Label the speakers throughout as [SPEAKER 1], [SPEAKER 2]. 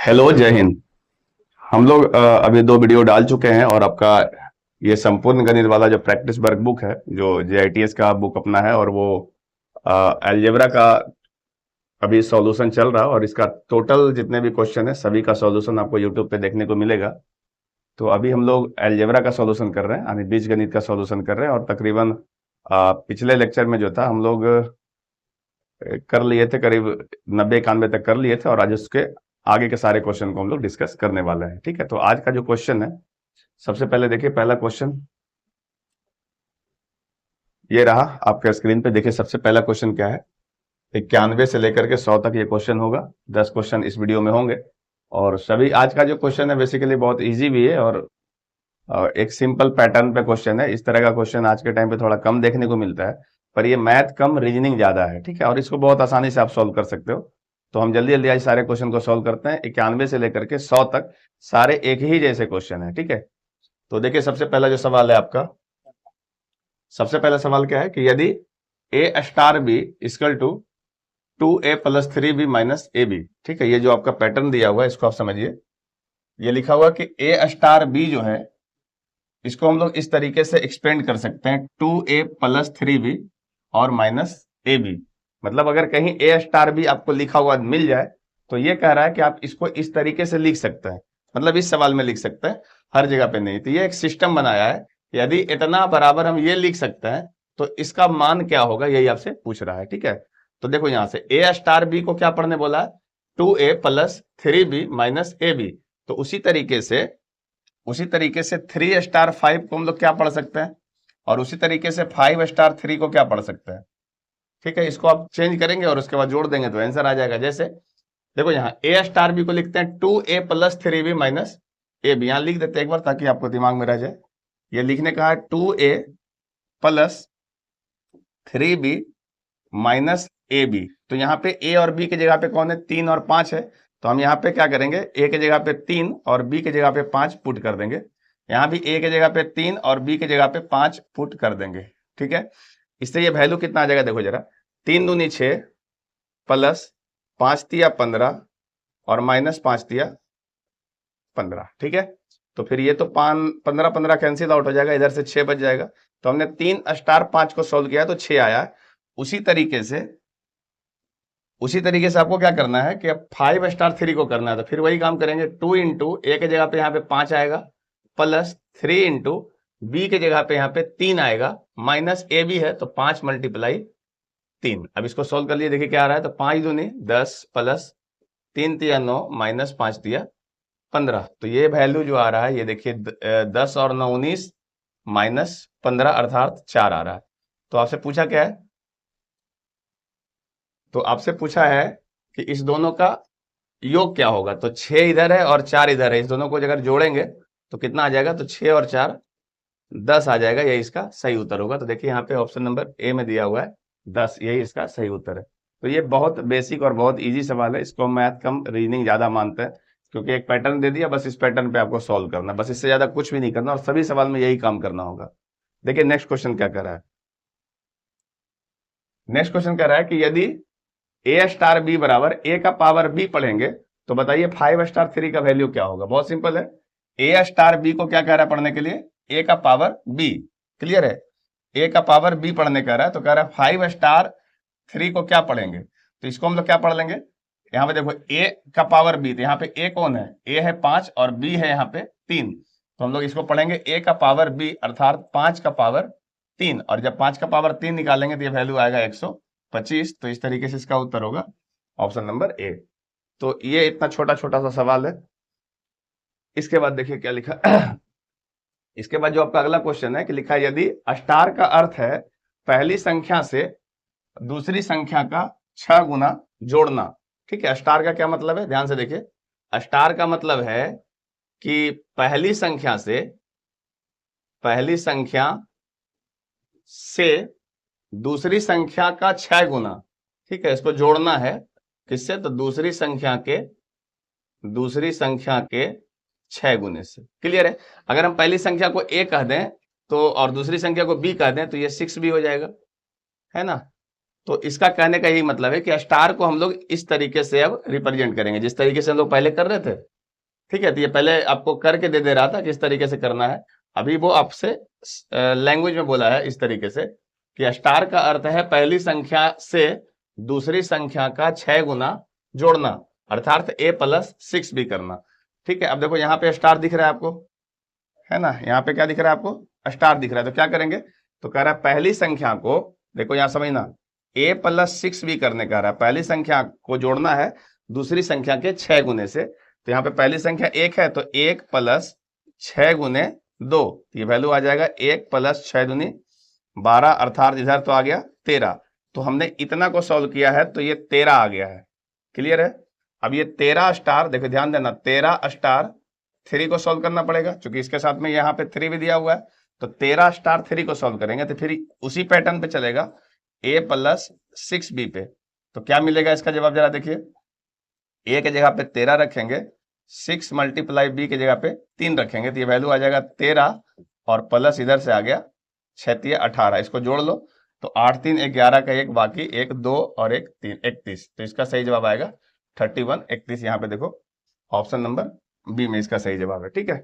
[SPEAKER 1] Hello, जय हिंद। हम लोग अभी दो वीडियो डाल चुके हैं और आपका ये संपूर्ण गणित वाला जो प्रैक्टिस वर्क बुक है, जो जेआईटीएस का बुक अपना है, और वो अलजेब्रा का अभी सॉल्यूशन चल रहा है, और इसका टोटल जितने भी क्वेश्चन है सभी का सॉल्यूशन आपको यूट्यूब पे देखने को मिलेगा। तो अभी हम लोग अलजेब्रा का सॉल्यूशन कर रहे हैं, यानी बीजगणित का सॉल्यूशन कर रहे हैं, और तकरीबन पिछले लेक्चर में जो था हम लोग कर लिए थे, करीब 90-91 तक कर लिए थे, और आज उसके आगे के सारे क्वेश्चन को हम लोग डिस्कस करने वाले हैं। ठीक है, तो आज का जो क्वेश्चन है, सबसे पहले देखिए पहला क्वेश्चन ये रहा आपके स्क्रीन पे। देखिए सबसे पहला क्वेश्चन क्या है। 91 से लेकर के 100 तक ये क्वेश्चन होगा। 10 क्वेश्चन इस वीडियो में होंगे, और सभी आज का जो क्वेश्चन है बेसिकली बहुत इजी भी है, और एक सिंपल पैटर्न पे क्वेश्चन है। इस तरह का क्वेश्चन आज के टाइम पे थोड़ा कम देखने को मिलता है, पर ये मैथ कम रीजनिंग ज्यादा है। ठीक है, और इसको बहुत आसानी से आप सॉल्व कर सकते हो। तो हम जल्दी जल्दी आज सारे क्वेश्चन को सॉल्व करते हैं। 91 से लेकर के 100 तक सारे एक ही जैसे क्वेश्चन है। ठीक है, तो देखिए सबसे पहला जो सवाल है आपका, सबसे पहला सवाल क्या है कि यदि A star B equal to 2a+3b minus A B. ठीक है, ये जो आपका पैटर्न दिया हुआ है इसको आप समझिए। ये लिखा हुआ कि ए स्टार बी जो है, इसको हम लोग इस तरीके से एक्सपेंड कर सकते हैं, 2a+3b और माइनस ए बी। मतलब अगर कहीं ए स्टार बी आपको लिखा हुआ मिल जाए तो ये कह रहा है कि आप इसको इस तरीके से लिख सकते हैं, मतलब इस सवाल में लिख सकते हैं, हर जगह पे नहीं। तो ये एक सिस्टम बनाया है, यदि इतना बराबर हम ये लिख सकते हैं तो इसका मान क्या होगा, यही आपसे पूछ रहा है। ठीक है, तो देखो यहां से ए स्टार बी को क्या पढ़ने बोला है, 2a+3b माइनस ए बी। तो उसी तरीके से 3 स्टार 5 को हम लोग क्या पढ़ सकते हैं, और उसी तरीके से 5 स्टार 3 को क्या पढ़ सकते हैं। ठीक है, इसको आप चेंज करेंगे और उसके बाद जोड़ देंगे तो आंसर आ जाएगा। जैसे देखो यहाँ ए स्टार बी को लिखते हैं 2a+3b माइनस ए बी। यहां लिख देते हैं एक बार ताकि आपको दिमाग में रह जाए। ये लिखने का है 2a+3b माइनस ए बी। तो यहाँ पे ए और बी की जगह पे कौन है, 3 और 5 है। तो हम यहाँ पे क्या करेंगे, ए की जगह पे 3 और बी की जगह पे 5 पुट कर देंगे। यहाँ भी ए की जगह पे 3 और बी की जगह पे 5 पुट कर देंगे। ठीक है, इससे ये वैल्यू कितना आ जाएगा, देखो जरा, 3 दूनी 6 प्लस 5 तिया 15 और माइनस 5 तिया 15। ठीक है, तो फिर ये तो 15 कैंसिल आउट हो जाएगा, इधर से 6 बच जाएगा। तो हमने 3 स्टार 5 को सोल्व किया तो 6 आया। उसी तरीके से आपको क्या करना है कि अब 5 स्टार 3 को करना है। तो फिर वही काम करेंगे, 2 इंटू ए के जगह पे यहाँ पे 5 आएगा, प्लस 3 इंटू बी के जगह पे यहाँ पे 3 आएगा, माइनस ए बी है तो 5 मल्टीप्लाई 3। अब इसको सोल्व कर लिए, देखिए क्या आ रहा है। तो 5 दूनी 10 प्लस 3 तिया 9 माइनस 5 तिया 15। तो ये वैल्यू जो आ रहा है, ये देखिए 10 और 9 19 माइनस 15 अर्थात 4 आ रहा है। तो आपसे पूछा क्या है, तो आपसे पूछा है कि इस दोनों का योग क्या होगा। तो 6 इधर है और 4 इधर है, इस दोनों को अगर जोड़ेंगे तो कितना आ जाएगा, तो 6 और 4 10 आ जाएगा। यही इसका सही उत्तर होगा। तो देखिए यहाँ पे ऑप्शन नंबर ए में दिया हुआ है 10, यही इसका सही उत्तर है। तो ये बहुत बेसिक और बहुत इजी सवाल है, इसको मैथ कम रीजनिंग ज्यादा मानते हैं, क्योंकि एक पैटर्न दे दिया, बस इस पैटर्न पे आपको सॉल्व करना, बस इससे ज्यादा कुछ भी नहीं करना, और सभी सवाल में यही काम करना होगा। देखिए नेक्स्ट क्वेश्चन क्या कर रहा है। नेक्स्ट क्वेश्चन कह रहा है कि यदि ए स्टार बी बराबर ए का पावर बी पढ़ेंगे तो बताइए 5 स्टार 3 का वैल्यू क्या होगा। बहुत सिंपल है, ए स्टार बी को क्या कह रहा है पढ़ने के लिए, ए का पावर बी। क्लियर है, ए का पावर बी पढ़ने कह रहा है, तो कह रहा है 5 स्टार 3 को क्या पढ़ेंगे। तो इसको हम लोग क्या पढ़ लेंगे, यहाँ पे देखो ए का पावर बी, तो यहाँ पे ए कौन है, ए है 5 और बी है यहाँ पे 3। तो हम लोग इसको पढ़ेंगे ए का पावर बी अर्थात 5 का पावर 3, और जब 5 का पावर 3 निकालेंगे तो ये वैल्यू आएगा 125। तो इस तरीके से इसका उत्तर होगा ऑप्शन नंबर ए। तो ये इतना छोटा छोटा सा सवाल है। इसके बाद देखिए क्या लिखा इसके बाद जो आपका अगला क्वेश्चन है कि लिखा है यदि स्टार का अर्थ है पहली संख्या से दूसरी संख्या का 6 गुना जोड़ना। ठीक है, स्टार का क्या मतलब है, ध्यान से देखिए। स्टार का मतलब है कि पहली संख्या से दूसरी संख्या का 6 गुना। ठीक है, इसको जोड़ना है किससे, तो दूसरी संख्या के 6 गुने से। क्लियर है, अगर हम पहली संख्या को ए कह दें तो और दूसरी संख्या को बी कह दें तो ये 6 भी हो जाएगा, है ना। तो इसका कहने का यही मतलब है कि स्टार को हम लोग इस तरीके से अब रिप्रेजेंट करेंगे, जिस तरीके से हम लोग पहले कर रहे थे। ठीक है, तो ये पहले आपको करके दे दे रहा था किस तरीके से करना है, अभी वो आपसे लैंग्वेज में बोला है इस तरीके से कि स्टार का अर्थ है पहली संख्या से दूसरी संख्या का 6 गुना जोड़ना, अर्थात a+6 भी करना। ठीक है, अब देखो यहाँ पे स्टार दिख रहा है आपको, है ना, यहाँ पे क्या दिख रहा है आपको, स्टार दिख रहा है। तो क्या करेंगे, तो कह रहा है पहली संख्या को, देखो यहाँ समझना, a+6 भी करने कह रहा है, पहली संख्या को जोड़ना है दूसरी संख्या के 6 गुने से। तो यहाँ पे पहली संख्या 1 है, तो 1 + 6 गुने 2, ये वैल्यू आ जाएगा 1 + 6 दूनी 12, अर्थात इधर तो आ गया 13। तो हमने इतना को सॉल्व किया है तो ये 13 आ गया है। क्लियर है। अब ये 13 स्टार, देखो ध्यान देना, 13 स्टार 3 को सॉल्व करना पड़ेगा, क्योंकि इसके साथ में यहाँ पे 3 भी दिया हुआ है। तो 13 स्टार 3 को सॉल्व करेंगे तो फिर उसी पैटर्न पे चलेगा, a+6b पे। तो क्या मिलेगा इसका जवाब, जरा देखिए, a के जगह पे 13 रखेंगे, 6 × b के जगह पे 3 रखेंगे, तो ये वैल्यू आ जाएगा 13 और प्लस इधर से आ गया 6 × 18, इसको जोड़ लो तो 8 × 3 = 11 का 1 बाकी 1 2 और 1 3 31। तो इसका सही जवाब आएगा 31 31। यहाँ पे देखो ऑप्शन नंबर बी में इसका सही जवाब है। ठीक है,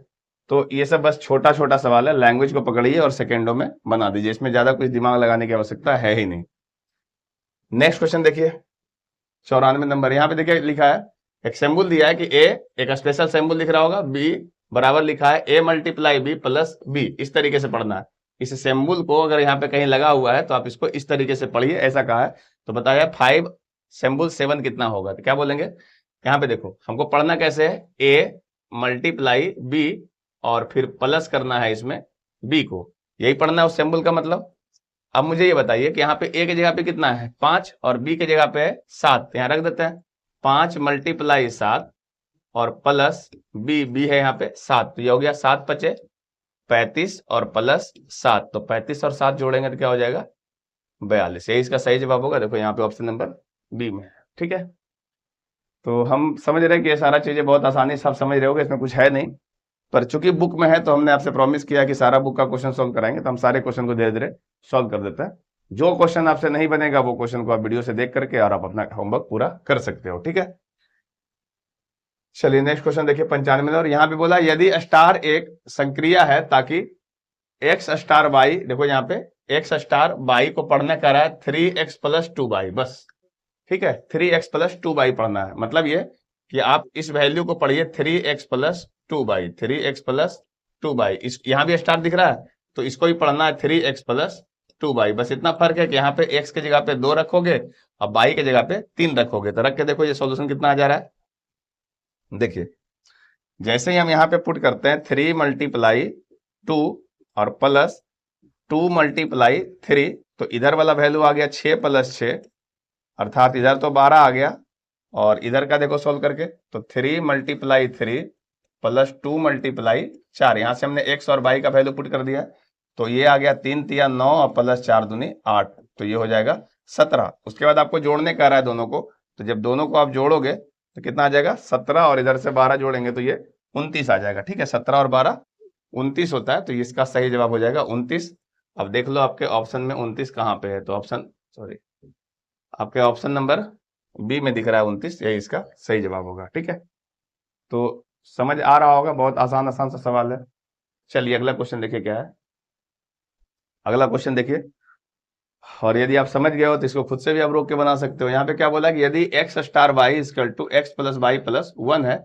[SPEAKER 1] तो ये सब बस छोटा छोटा सवाल है, लैंग्वेज को पकड़िए और सेकेंडों में बना दीजिए, इसमें ज्यादा कुछ दिमाग लगाने की आवश्यकता है ही नहीं। नेक्स्ट क्वेश्चन देखिए, 94 नंबर। यहाँ पे देखिए लिखा है, एक सिंबल दिया है कि ए, एक स्पेशल सिंबल दिख रहा होगा, बी बराबर लिखा है a × b + b, इस तरीके से पढ़ना है। इस सिंबल को अगर यहाँ पे कहीं लगा हुआ है तो आप इसको इस तरीके से पढ़िए, ऐसा कहा है। तो बताया 5 सिंबल 7 कितना होगा, तो क्या बोलेंगे, यहाँ पे देखो हमको पढ़ना कैसे है, a × b और फिर प्लस करना है इसमें b को, यही पढ़ना है उस सिंबल का मतलब। अब मुझे ये बताइए कि यहाँ पे a की जगह पे कितना है 5 और b की जगह पे है 7, यहाँ रख देते हैं 5 × 7 और प्लस b है यहाँ पे 7, तो ये हो गया 7 × 5 = 35 और प्लस 7, तो 35 और 7 जोड़ेंगे तो क्या हो जाएगा 42, यही इसका सही जवाब होगा। देखो यहाँ पे ऑप्शन नंबर बी में है। ठीक है, तो हम समझ रहे हैं कि ये सारा चीजें बहुत आसानी से आप समझ रहे होगे, इसमें कुछ है नहीं, पर चूंकि बुक में है तो हमने आपसे प्रॉमिस किया कि सारा बुक का क्वेश्चन सॉल्व कराएंगे, तो हम सारे क्वेश्चन को धीरे धीरे सॉल्व कर देते हैं। जो क्वेश्चन आपसे नहीं बनेगा वो क्वेश्चन को आप वीडियो से देख करके और आप अपना होमवर्क पूरा कर सकते हो। ठीक है, चलिए नेक्स्ट क्वेश्चन देखिए 95 और यहाँ पे बोला यदि स्टार एक संक्रिया है ताकि x स्टार y, देखो यहाँ पे x स्टार y को पढ़ने का रहा है 3x + 2y, बस। ठीक है, 3x + 2y पढ़ना है, मतलब ये कि आप इस वैल्यू को पढ़िए 3x + 2y, 3x + 2y, इस यहाँ भी स्टार दिख रहा है तो इसको ही पढ़ना है 3x + 2y, बस इतना फर्क है कि यहाँ पे x के जगह पे 2 रखोगे और y के जगह पे 3 रखोगे। तो रख के देखो ये सॉल्यूशन कितना आ जा रहा है, देखिए जैसे ही हम यहाँ पे पुट करते हैं 3 × 2 और प्लस 2 × 3, तो इधर वाला वैल्यू आ गया 6 + 6, अर्थात इधर तो 12 आ गया, और इधर का देखो सोल्व करके तो 3 × 3 प्लस 2 × 4, यहाँ से हमने x और y का वैल्यू पुट कर दिया, तो ये आ गया 3 × 3 = 9 और प्लस 4 दूनी 8, तो ये हो जाएगा 17। उसके बाद आपको जोड़ने का रहा है दोनों को, तो जब दोनों को आप जोड़ोगे तो कितना आ जाएगा 17, और इधर से 12 जोड़ेंगे तो ये 29 आ जाएगा। ठीक है, 17 और 12 29 होता है, तो इसका सही जवाब हो जाएगा 29। अब देख लो आपके ऑप्शन में 29 कहाँ पे है, तो आपके ऑप्शन नंबर बी में दिख रहा है 29, यही इसका सही जवाब होगा। ठीक है, तो समझ आ रहा होगा, बहुत आसान आसान सा सवाल है। चलिए अगला क्वेश्चन देखिए क्या है, अगला क्वेश्चन देखिए, और यदि आप समझ गए हो तो इसको खुद से भी आप रोक के बना सकते हो। यहाँ पे क्या बोला कि यदि x star y = x + y + 1 है,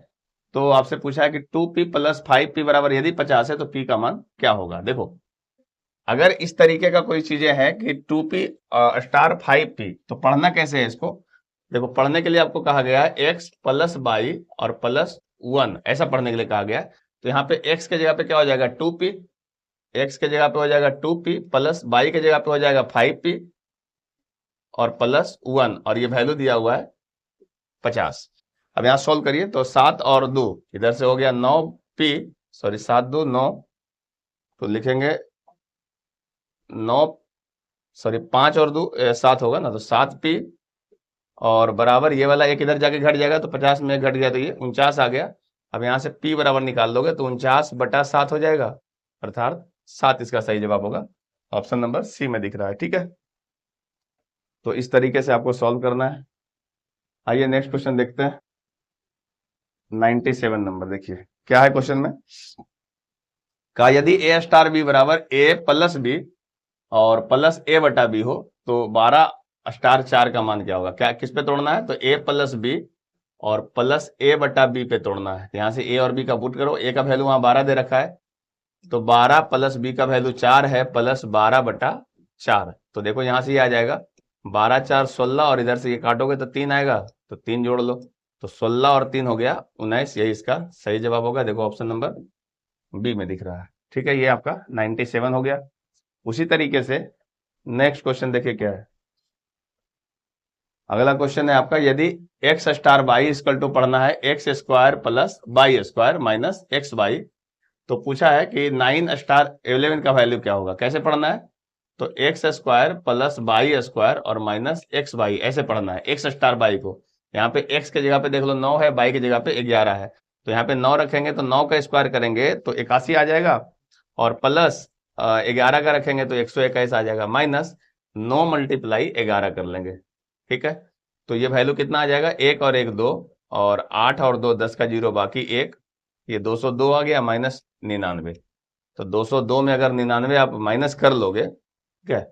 [SPEAKER 1] तो आपसे पूछा है कि 2p + 5p बराबर यदि 50 है तो p का मान क्या होगा। देखो अगर इस तरीके का कोई चीजें है कि 2p स्टार 5p, तो पढ़ना कैसे है इसको, देखो पढ़ने के लिए आपको कहा गया है x + y और प्लस 1, ऐसा पढ़ने के लिए कहा गया है। तो यहाँ पे x के जगह पे क्या हो जाएगा 2p, x के जगह पे हो जाएगा 2p, प्लस y के जगह पे हो जाएगा 5p और प्लस 1, और ये वैल्यू दिया हुआ है 50। अब यहाँ सोल्व करिए तो 7 और 2 इधर से हो गया 9p, 7 2 9, तो लिखेंगे 5 और 2 7 होगा ना, तो 7p और बराबर ये वाला एक इधर जाके घट जाएगा तो 50 में घट गया तो ये 49 आ गया। अब यहाँ से p बराबर निकाल लोगे तो 49/7 हो जाएगा, अर्थात 7 इसका सही जवाब होगा, ऑप्शन नंबर सी में दिख रहा है। ठीक है, तो इस तरीके से आपको सॉल्व करना है। आइए नेक्स्ट क्वेश्चन देखते हैं। 97 नंबर देखिए क्या है क्वेश्चन में। कहा यदि ए स्टार बी बराबर ए प्लस बी और प्लस ए बटा बी हो तो 12 स्टार 4 का मान क्या होगा। क्या किस पे तोड़ना है, तो ए प्लस बी और प्लस ए बटा बी पे तोड़ना है। यहां से ए और बी का पुट करो, ए का वैल्यू वहां 12 दे रखा है, तो 12 प्लस बी का वैल्यू 4 है, प्लस 12 बटा 4। तो देखो यहां से ये आ जाएगा 12 4 16 और इधर से ये काटोगे तो 3 आएगा, तो 3 जोड़ लो, तो 16 और 3 हो गया 19। यही इसका सही जवाब होगा। देखो ऑप्शन नंबर बी में दिख रहा है। ठीक है, ये आपका 97 हो गया। उसी तरीके से नेक्स्ट क्वेश्चन देखिए क्या है। अगला क्वेश्चन है आपका यदि X star Y equal to पढ़ना है X square plus Y square minus X Y. तो पूछा है कि 9 स्टार 11 का वैल्यू क्या होगा। कैसे पढ़ना है, तो X square plus Y square और माइनस एक्स वाई ऐसे पढ़ना है एक्स स्टार वाई को। यहाँ पे एक्स की जगह पे देख लो 9 है, वाई की जगह पे 11 है, तो यहाँ पे 9 रखेंगे तो 9 का स्क्वायर करेंगे तो 81 आ जाएगा, और प्लस 11 का रखेंगे तो 121 आ जाएगा, माइनस 9 मल्टीप्लाई 11 कर लेंगे। ठीक है, तो ये वैल्यू कितना आ जाएगा, 1 और 1 2, और 8 और 2 10 का 0 बाकी 1, ये 202 आ गया माइनस 99। तो 202 में अगर 99 आप माइनस कर लोगे, ठीक है,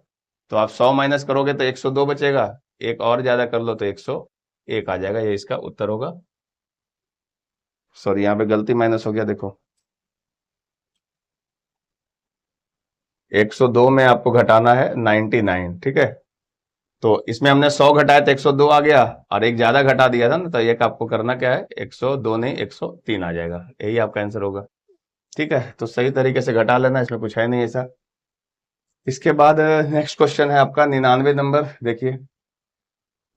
[SPEAKER 1] तो आप 100 माइनस करोगे तो 102 बचेगा, एक और ज्यादा कर लो तो 101 आ जाएगा। ये इसका उत्तर होगा। सॉरी यहाँ पे गलती माइनस हो गया, देखो 102 में आपको घटाना है 99। ठीक है, तो इसमें हमने 100 घटाया तो 102 आ गया, और एक ज्यादा घटा दिया था ना, तो एक आपको करना क्या है 102 नहीं 103 आ जाएगा, यही आपका आंसर होगा। ठीक है, तो सही तरीके से घटा लेना, इसमें कुछ है नहीं ऐसा। इसके बाद नेक्स्ट क्वेश्चन है आपका 99 नंबर। देखिए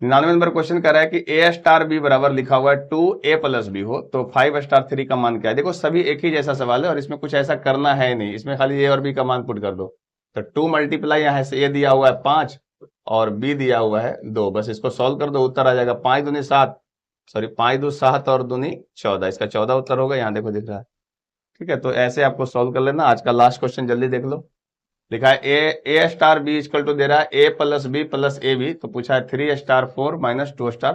[SPEAKER 1] 99 नंबर क्वेश्चन कह रहा है कि ए स्टार बी बराबर लिखा हुआ है 2a प्लस बी हो तो 5 स्टार 3 का मान क्या है। देखो सभी एक ही जैसा सवाल है और इसमें कुछ ऐसा करना है नहीं, इसमें खाली ए और बी का मान पुट कर दो। तो 2 मल्टीप्लाई यहाँ से ए दिया हुआ है 5 और बी दिया हुआ है 2, बस इसको सॉल्व कर दो, उत्तर आ जाएगा 5 दूनी 7, सॉरी 5 2 7 और दूनी 14, इसका 14 उत्तर होगा। यहाँ देखो दिख रहा है। ठीक है, तो ऐसे आपको सॉल्व कर लेना। आज का लास्ट क्वेश्चन जल्दी देख लो। लिखा है A star B equal to दे रहा है A plus B plus A B, तो पूछा है 3 स्टार 4 माइनस 2 स्टार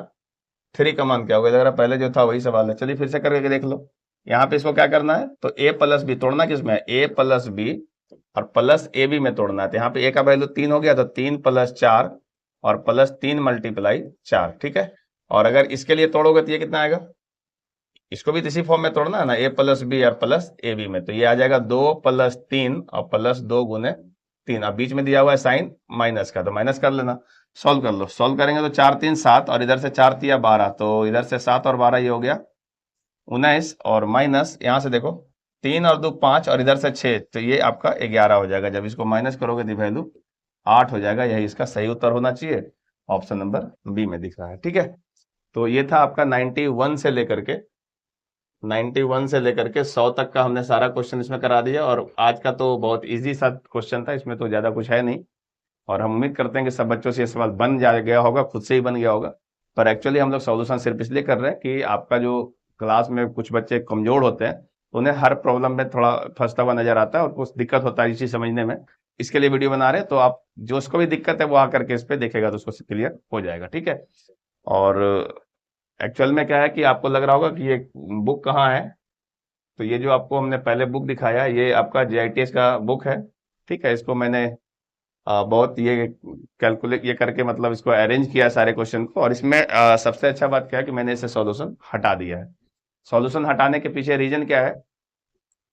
[SPEAKER 1] 3 का मान क्या होगा। लग रहा है पहले जो था वही सवाल है, चलिए फिर से करके देख लो। यहाँ पे इसको क्या करना है, तो ए प्लस बी तोड़ना किसमें है, ए प्लस बी और प्लस ए बी में तोड़ना है। तो यहाँ पे ए का वैल्यू 3 हो गया, तो 3 प्लस 4 और प्लस 3 मल्टीप्लाई 4। ठीक है, और अगर इसके लिए तोड़ोगे तो ये कितना आएगा, इसको भी इसी फॉर्म में तोड़ना है ना, ए प्लस बी और प्लस ए बी में, तो ये आ जाएगा 2 प्लस 3 और प्लस 2 गुने 3। अब बीच में दिया हुआ है साइन माइनस का, तो माइनस कर लेना। सॉल्व कर लो, सॉल्व करेंगे तो 4 3 7 और इधर से 4 3 12, तो इधर से 7 और 12 ये हो गया 19, और माइनस यहाँ से देखो 3 और 2 5 और इधर से 6, तो ये आपका 11 हो जाएगा। जब इसको माइनस करोगे तो वैल्यू 8 हो जाएगा। यही इसका सही उत्तर होना चाहिए, ऑप्शन नंबर बी में दिख रहा है। ठीक है, तो ये था आपका 91 से लेकर के 100 तक का हमने सारा क्वेश्चन इसमें करा दिया। और आज का तो बहुत इजी सा क्वेश्चन था, इसमें तो ज्यादा कुछ है नहीं, और हम उम्मीद करते हैं कि सब बच्चों से ये सवाल बन जा गया होगा, खुद से ही बन गया होगा। पर एक्चुअली हम लोग सॉल्यूशन सिर्फ इसलिए कर रहे हैं कि आपका जो क्लास में कुछ बच्चे कमजोर होते हैं, उन्हें हर प्रॉब्लम में थोड़ा फंसता हुआ नजर आता है और कुछ दिक्कत होता है इस चीज समझने में, इसके लिए वीडियो बना रहे हैं। तो आप जो उसको भी दिक्कत है वो आकर के इस पे देखेगा तो उसको क्लियर हो जाएगा। ठीक है, और एक्चुअल में क्या है कि आपको लग रहा होगा कि ये बुक कहाँ है, तो ये जो आपको हमने पहले बुक दिखाया ये आपका JITS का बुक है। ठीक है, इसको मैंने बहुत ये कैलकुलेट ये करके मतलब इसको अरेंज किया सारे क्वेश्चन को, और इसमें सबसे अच्छा बात क्या है कि मैंने इसे सॉल्यूशन हटा दिया है। सॉल्यूशन हटाने के पीछे रीजन क्या है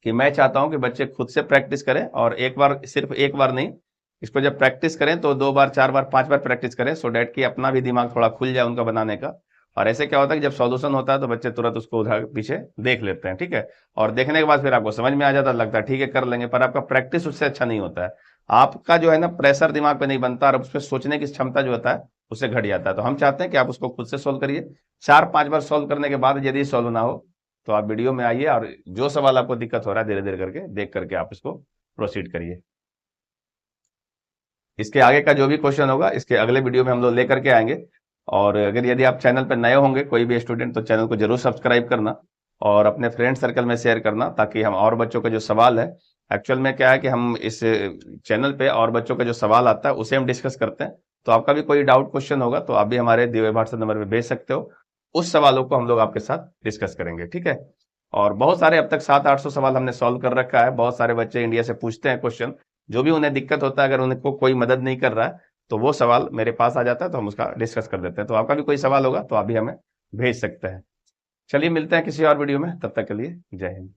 [SPEAKER 1] कि मैं चाहता हूं कि बच्चे खुद से प्रैक्टिस करें, और एक बार सिर्फ एक बार नहीं, इसको जब प्रैक्टिस करें तो 2 बार 4 बार 5 बार प्रैक्टिस करें, सो डैट कि अपना भी दिमाग थोड़ा खुल जाए उनका बनाने का। और ऐसे क्या होता है कि जब सॉल्यूशन होता है तो बच्चे तुरंत उसको उधर पीछे देख लेते हैं। ठीक है, और देखने के बाद फिर आपको समझ में आ जाता है, लगता है ठीक है कर लेंगे, पर आपका प्रैक्टिस उससे अच्छा नहीं होता है। आपका जो है ना प्रेशर दिमाग पे नहीं बनता और उस पर सोचने की क्षमता जो होता है उससे घट जाता है। तो हम चाहते हैं कि आप उसको खुद से सोल्व करिए। 4-5 बार सोल्व करने के बाद यदि सोल्व ना हो तो आप वीडियो में आइए और जो सवाल आपको दिक्कत हो रहा है धीरे धीरे करके देख करके आप इसको प्रोसीड करिए। इसके आगे का जो भी क्वेश्चन होगा इसके अगले वीडियो में हम लोग लेकर के आएंगे। और अगर यदि आप चैनल पर नए होंगे कोई भी स्टूडेंट, तो चैनल को जरूर सब्सक्राइब करना और अपने फ्रेंड सर्कल में शेयर करना, ताकि हम और बच्चों का जो सवाल है, एक्चुअल में क्या है कि हम इस चैनल पे और बच्चों का जो सवाल आता है उसे हम डिस्कस करते हैं, तो आपका भी कोई डाउट क्वेश्चन होगा तो आप भी हमारे दिए हुए व्हाट्सएप नंबर पे भेज सकते हो। उस सवालों को हम लोग आपके साथ डिस्कस करेंगे, ठीक है। और बहुत सारे अब तक 700-800 सवाल हमने सॉल्व कर रखा है। बहुत सारे बच्चे इंडिया से पूछते हैं क्वेश्चन, जो भी उन्हें दिक्कत होता है, अगर उनको कोई मदद नहीं कर रहा है तो वो सवाल मेरे पास आ जाता है, तो हम उसका डिस्कस कर देते हैं। तो आपका भी कोई सवाल होगा तो आप भी हमें भेज सकते हैं। चलिए मिलते हैं किसी और वीडियो में, तब तक के लिए जय हिंद।